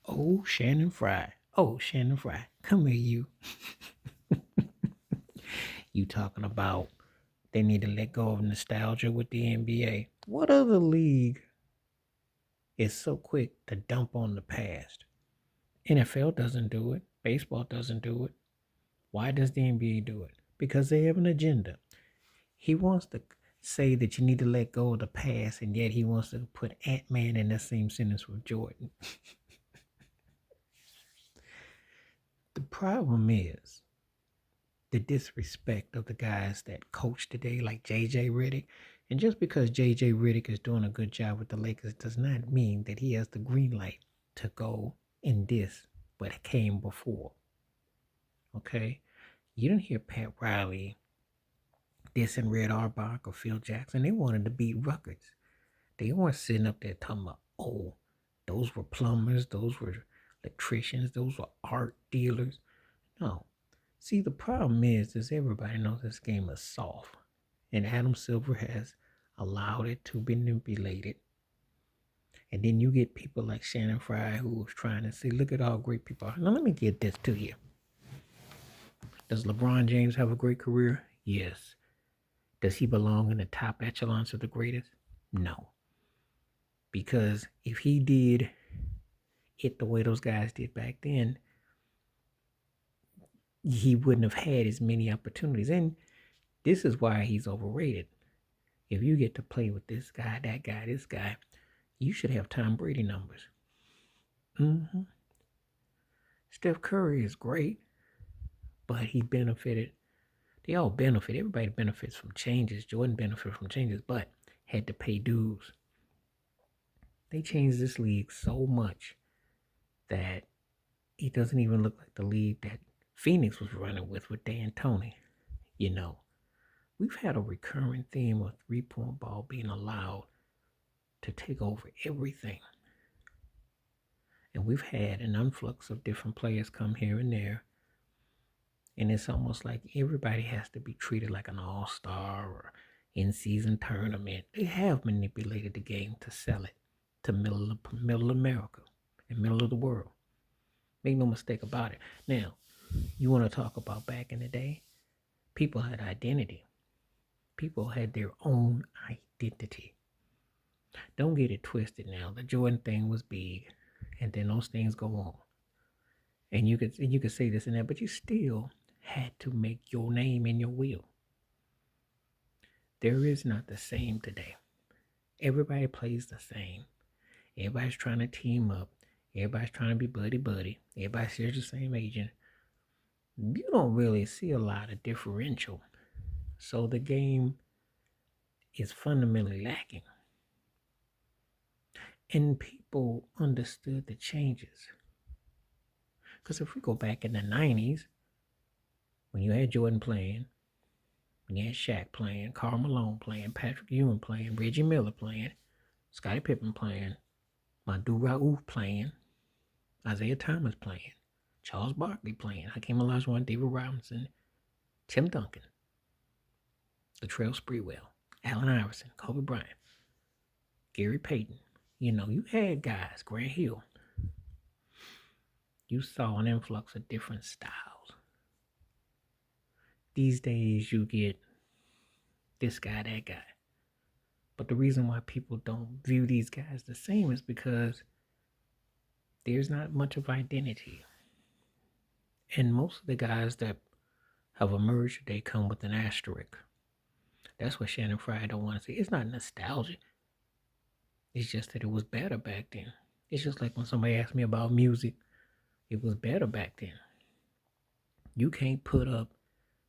Oh, Shannon Frye. Oh, Shannon Frye. Come here, you. You talking about they need to let go of nostalgia with the NBA. What other league is so quick to dump on the past? NFL doesn't do it. Baseball doesn't do it. Why does the NBA do it? Because they have an agenda. He wants to say that you need to let go of the past, and yet he wants to put Ant-Man in the same sentence with Jordan. The problem is the disrespect of the guys that coach today, like JJ Redick. And just because JJ Redick is doing a good job with the Lakers does not mean that he has the green light to go and diss what came before. Okay? You didn't hear Pat Riley dissing Red Auerbach or Phil Jackson. They wanted to beat Rutgers. They weren't sitting up there talking about, oh, those were plumbers, those were electricians, those were art dealers. No. See, the problem is everybody knows this game is soft. And Adam Silver has allowed it to be manipulated. And then you get people like Shannon Frye who was trying to say, look at all great people. Now let me get this to you. Does LeBron James have a great career? Yes. Does he belong in the top echelons of the greatest? No. Because if he did it the way those guys did back then, he wouldn't have had as many opportunities. And this is why he's overrated. If you get to play with this guy, that guy, this guy, you should have Tom Brady numbers. Steph Curry is great, but he benefited. They all benefit. Everybody benefits from changes. Jordan benefited from changes, but had to pay dues. They changed this league so much that it doesn't even look like the league that Phoenix was running with D'Antoni. You know, we've had a recurring theme of three-point ball being allowed to take over everything. And we've had an influx of different players come here and there. And it's almost like everybody has to be treated like an all-star or in-season tournament. They have manipulated the game to sell it to middle America and middle of the world. Make no mistake about it. Now, you want to talk about back in the day? People had identity. People had their own identity. Don't get it twisted now. The Jordan thing was big, and then those things go on. And you could say this and that, but you still had to make your name in your will. There is not the same today. Everybody plays the same. Everybody's trying to team up. Everybody's trying to be buddy. Everybody shares the same agent. You don't really see a lot of differential. So the game is fundamentally lacking. And people understood the changes. Because if we go back in the 90s, when you had Jordan playing, when you had Shaq playing, Karl Malone playing, Patrick Ewing playing, Reggie Miller playing, Scottie Pippen playing, Madu Rauf playing, Isaiah Thomas playing, Charles Barkley playing, Hakeem Olajuwon, David Robinson, Tim Duncan, Latrell Sprewell, Allen Iverson, Kobe Bryant, Gary Payton. You know, you had guys, Grant Hill. You saw an influx of different styles. These days you get this guy, that guy. But the reason why people don't view these guys the same is because there's not much of identity. And most of the guys that have emerged, they come with an asterisk. That's what Shannon Frye don't want to say. It's not nostalgia. It's just that it was better back then. It's just like when somebody asks me about music, it was better back then. You can't put up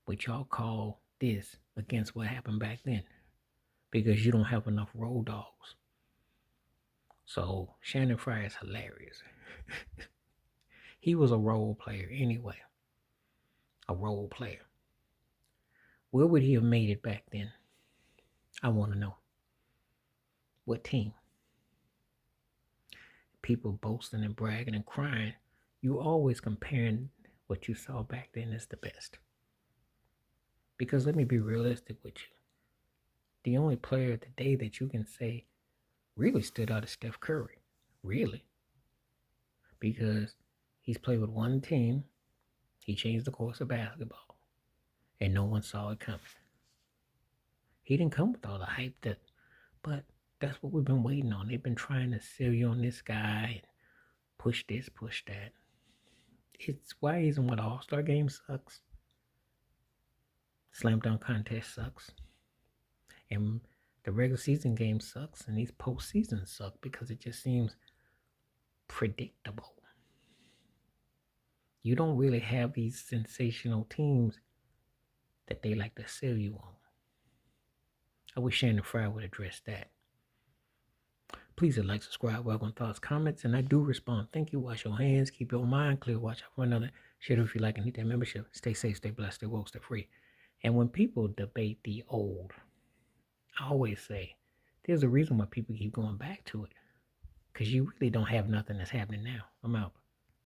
what y'all call this against what happened back then because you don't have enough road dogs. So Shannon Frye is hilarious. He was a role player anyway. A role player. Where would he have made it back then? I want to know. What team? People boasting and bragging and crying. You always comparing what you saw back then as the best. Because let me be realistic with you. The only player today that you can say really stood out is Steph Curry. Really. because he's played with one team. He changed the course of basketball, and no one saw it coming. He didn't come with all the hype but that's what we've been waiting on. They've been trying to sell you on this guy and push this, push that. It's why isn't what All-Star game sucks. Slam dunk contest sucks. And the regular season game sucks, and these postseasons suck because it just seems predictable. You don't really have these sensational teams that they like to sell you on. I wish Shannon Frye would address that. Please like, subscribe, welcome thoughts, comments, and I do respond. Thank you. Wash your hands, keep your mind clear, watch out for another. Share it if you like and need that membership. Stay safe, stay blessed, stay woke, stay free. And when people debate the old, I always say there's a reason why people keep going back to it. Because you really don't have nothing that's happening now. I'm out.